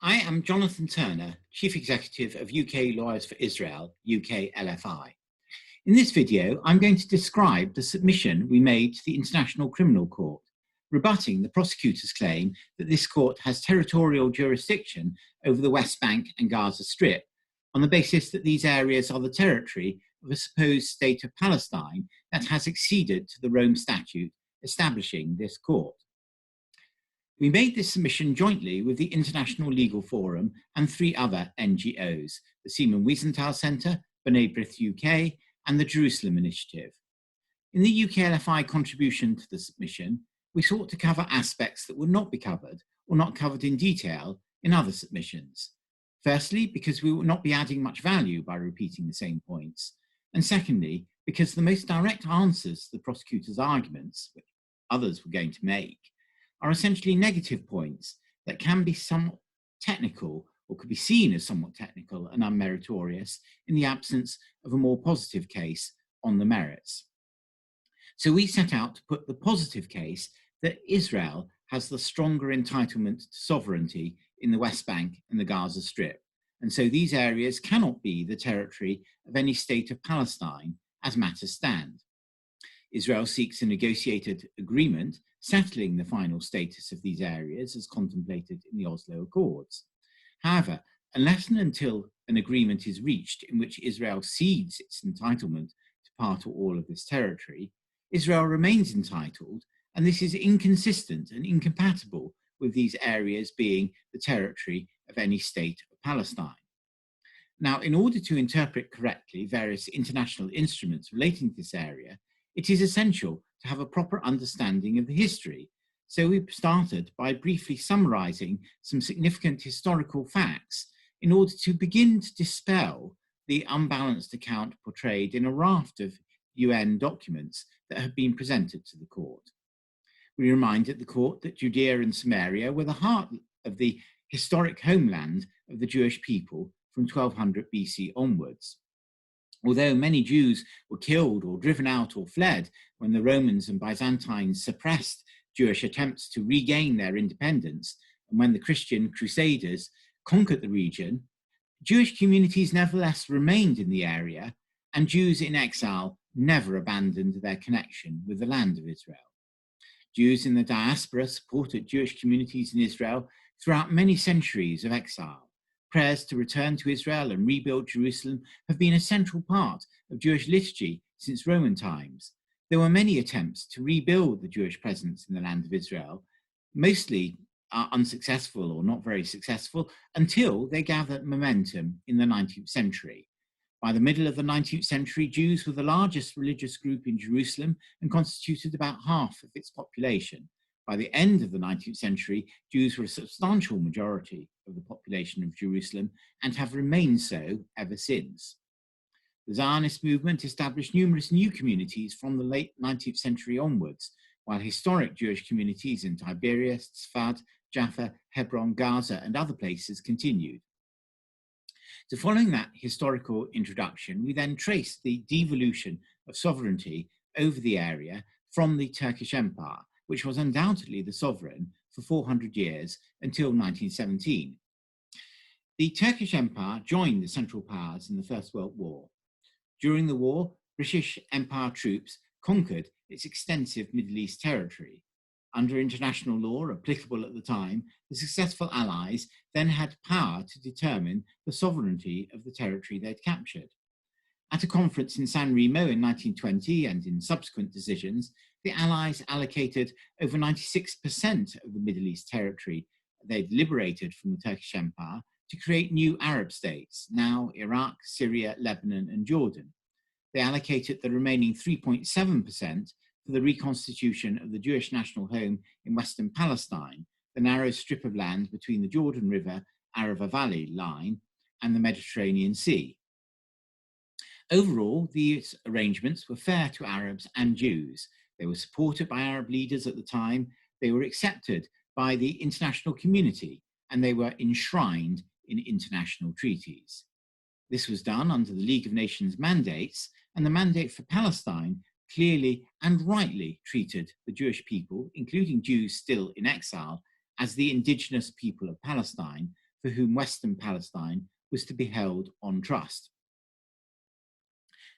I am Jonathan Turner, Chief Executive of UK Lawyers for Israel, UKLFI. In this video, I'm going to describe the submission we made to the International Criminal Court, rebutting the prosecutor's claim that this court has territorial jurisdiction over the West Bank and Gaza Strip, on the basis that these areas are the territory of a supposed state of Palestine that has acceded to the Rome Statute establishing this court. We made this submission jointly with the International Legal Forum and 3 other NGOs, the Simon Wiesenthal Centre, B'nai B'rith UK, and the Jerusalem Initiative. In the UKLFI contribution to the submission, we sought to cover aspects that would not be covered or not covered in detail in other submissions. Firstly, because we will not be adding much value by repeating the same points. And secondly, because the most direct answers to the prosecutor's arguments, which others were going to make, are essentially negative points that can be somewhat technical or could be seen as somewhat technical and unmeritorious in the absence of a more positive case on the merits. So we set out to put the positive case that Israel has the stronger entitlement to sovereignty in the West Bank and the Gaza Strip, and so these areas cannot be the territory of any state of Palestine as matters stand. Israel seeks a negotiated agreement settling the final status of these areas as contemplated in the Oslo Accords. However, unless and until an agreement is reached in which Israel cedes its entitlement to part or all of this territory, Israel remains entitled, and this is inconsistent and incompatible with these areas being the territory of any state of Palestine. Now, in order to interpret correctly various international instruments relating to this area, it is essential to have a proper understanding of the history. So we started by briefly summarizing some significant historical facts in order to begin to dispel the unbalanced account portrayed in a raft of UN documents that have been presented to the court. We reminded the court that Judea and Samaria were the heart of the historic homeland of the Jewish people from 1200 BC onwards. Although many Jews were killed or driven out or fled when the Romans and Byzantines suppressed Jewish attempts to regain their independence, and when the Christian Crusaders conquered the region, Jewish communities nevertheless remained in the area, and Jews in exile never abandoned their connection with the land of Israel. Jews in the diaspora supported Jewish communities in Israel throughout many centuries of exile. Prayers to return to Israel and rebuild Jerusalem have been a central part of Jewish liturgy since Roman times. There were many attempts to rebuild the Jewish presence in the land of Israel, mostly unsuccessful or not very successful, until they gathered momentum in the 19th century. By the middle of the 19th century, Jews were the largest religious group in Jerusalem and constituted about half of its population. By the end of the 19th century, Jews were a substantial majority of the population of Jerusalem and have remained so ever since. The Zionist movement established numerous new communities from the late 19th century onwards, while historic Jewish communities in Tiberias, Tzfat, Jaffa, Hebron, Gaza, and other places continued. So following that historical introduction, we then traced the devolution of sovereignty over the area from the Turkish Empire, which was undoubtedly the sovereign for 400 years until 1917. The Turkish Empire joined the Central Powers in the First World War. During the war, British Empire troops conquered its extensive Middle East territory. Under international law applicable at the time, the successful Allies then had power to determine the sovereignty of the territory they'd captured. At a conference in San Remo in 1920 and in subsequent decisions, the Allies allocated over 96% of the Middle East territory they'd liberated from the Turkish Empire to create new Arab states, now Iraq, Syria, Lebanon, and Jordan. They allocated the remaining 3.7% for the reconstitution of the Jewish national home in Western Palestine, the narrow strip of land between the Jordan River, Arava Valley line, and the Mediterranean Sea. Overall, these arrangements were fair to Arabs and Jews. They were supported by Arab leaders at the time, they were accepted by the international community, and they were enshrined in international treaties. This was done under the League of Nations mandates, and the mandate for Palestine clearly and rightly treated the Jewish people, including Jews still in exile, as the indigenous people of Palestine for whom Western Palestine was to be held on trust.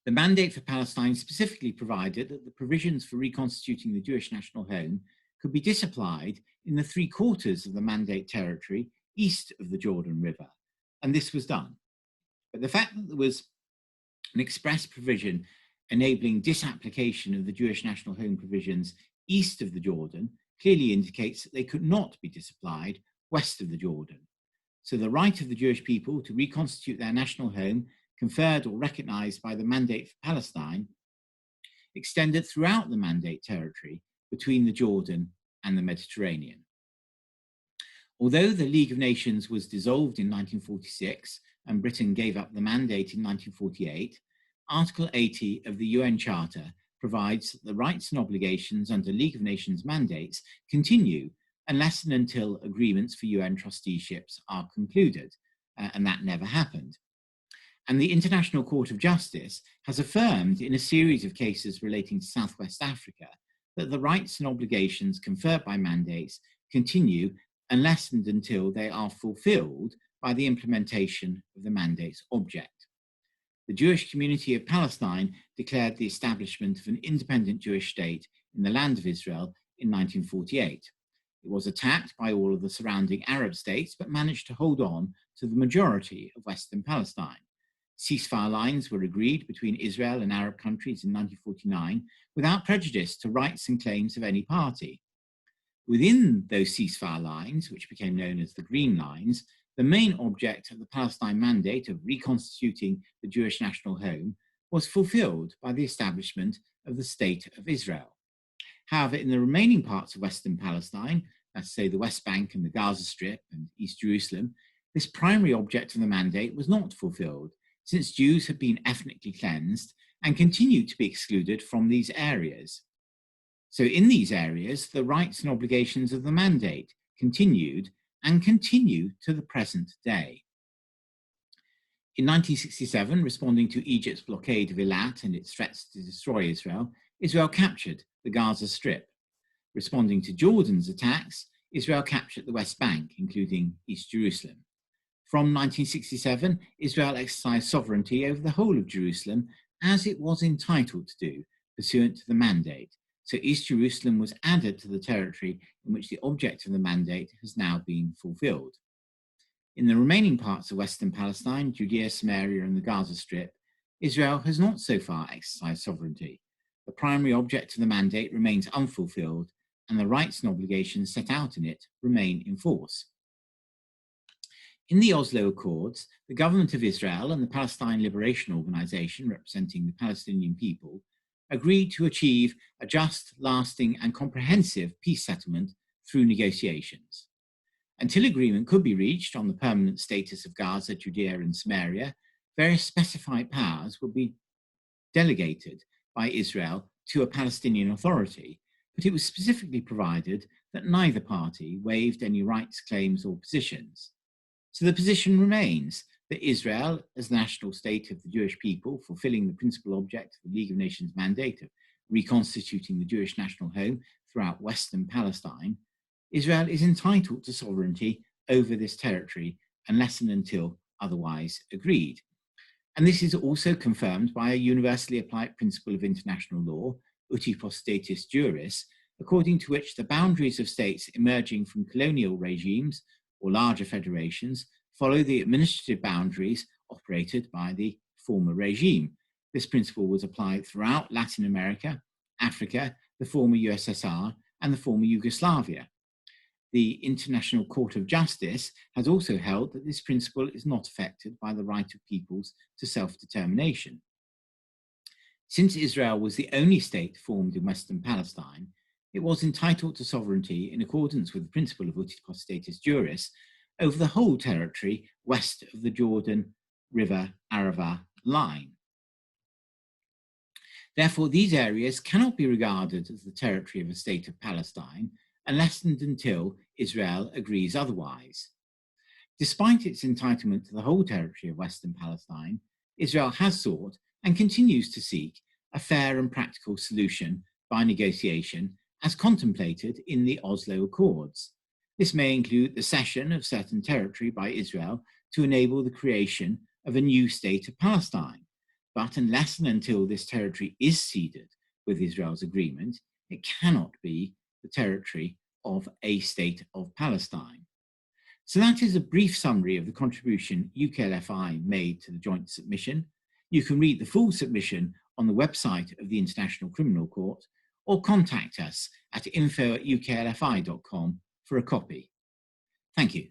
The mandate for Palestine specifically provided that the provisions for reconstituting the Jewish national home could be disapplied in the 3/4 of the mandate territory east of the Jordan River, and this was done. But the fact that there was an express provision enabling disapplication of the Jewish national home provisions east of the Jordan clearly indicates that they could not be disapplied west of the Jordan. So the right of the Jewish people to reconstitute their national home, conferred or recognized by the Mandate for Palestine, extended throughout the Mandate territory between the Jordan and the Mediterranean. Although the League of Nations was dissolved in 1946 and Britain gave up the mandate in 1948, Article 80 of the UN Charter provides that the rights and obligations under League of Nations mandates continue unless and until agreements for UN trusteeships are concluded, and that never happened. And the International Court of Justice has affirmed in a series of cases relating to Southwest Africa that the rights and obligations conferred by mandates continue unless and until they are fulfilled by the implementation of the mandate's object. The Jewish community of Palestine declared the establishment of an independent Jewish state in the land of Israel in 1948. It was attacked by all of the surrounding Arab states, but managed to hold on to the majority of Western Palestine. Ceasefire lines were agreed between Israel and Arab countries in 1949 without prejudice to rights and claims of any party. Within those ceasefire lines, which became known as the Green Lines, the main object of the Palestine Mandate of reconstituting the Jewish national home was fulfilled by the establishment of the State of Israel. However, in the remaining parts of Western Palestine, let's say the West Bank and the Gaza Strip and East Jerusalem, this primary object of the mandate was not fulfilled, since Jews had been ethnically cleansed and continued to be excluded from these areas. So in these areas, the rights and obligations of the mandate continued and continue to the present day. In 1967, responding to Egypt's blockade of Eilat and its threats to destroy Israel, Israel captured the Gaza Strip. Responding to Jordan's attacks, Israel captured the West Bank, including East Jerusalem. From 1967, Israel exercised sovereignty over the whole of Jerusalem as it was entitled to do, pursuant to the mandate. So East Jerusalem was added to the territory in which the object of the mandate has now been fulfilled. In the remaining parts of Western Palestine, Judea, Samaria, and the Gaza Strip, Israel has not so far exercised sovereignty. The primary object of the mandate remains unfulfilled, and the rights and obligations set out in it remain in force. In the Oslo Accords, the government of Israel and the Palestine Liberation Organization, representing the Palestinian people, agreed to achieve a just, lasting, and comprehensive peace settlement through negotiations. Until agreement could be reached on the permanent status of Gaza, Judea, and Samaria, various specified powers would be delegated by Israel to a Palestinian authority, but it was specifically provided that neither party waived any rights, claims, or positions. So the position remains that Israel, as the national state of the Jewish people, fulfilling the principal object of the League of Nations mandate of reconstituting the Jewish national home throughout Western Palestine, Israel is entitled to sovereignty over this territory unless and until otherwise agreed. And this is also confirmed by a universally applied principle of international law, uti potestatis juris, according to which the boundaries of states emerging from colonial regimes or larger federations follow the administrative boundaries operated by the former regime. This principle was applied throughout Latin America, Africa, the former USSR, and the former Yugoslavia. The International Court of Justice has also held that this principle is not affected by the right of peoples to self-determination. Since Israel was the only state formed in Western Palestine, it was entitled to sovereignty in accordance with the principle of uti potestatis juris over the whole territory west of the Jordan River Arava line. Therefore, these areas cannot be regarded as the territory of a state of Palestine unless and until Israel agrees otherwise. Despite its entitlement to the whole territory of Western Palestine, Israel has sought and continues to seek a fair and practical solution by negotiation as contemplated in the Oslo Accords. This may include the cession of certain territory by Israel to enable the creation of a new state of Palestine. But unless and until this territory is ceded with Israel's agreement, it cannot be the territory of a state of Palestine. So that is a brief summary of the contribution UKLFI made to the joint submission. You can read the full submission on the website of the International Criminal Court or contact us at info@uklfi.com for a copy. Thank you.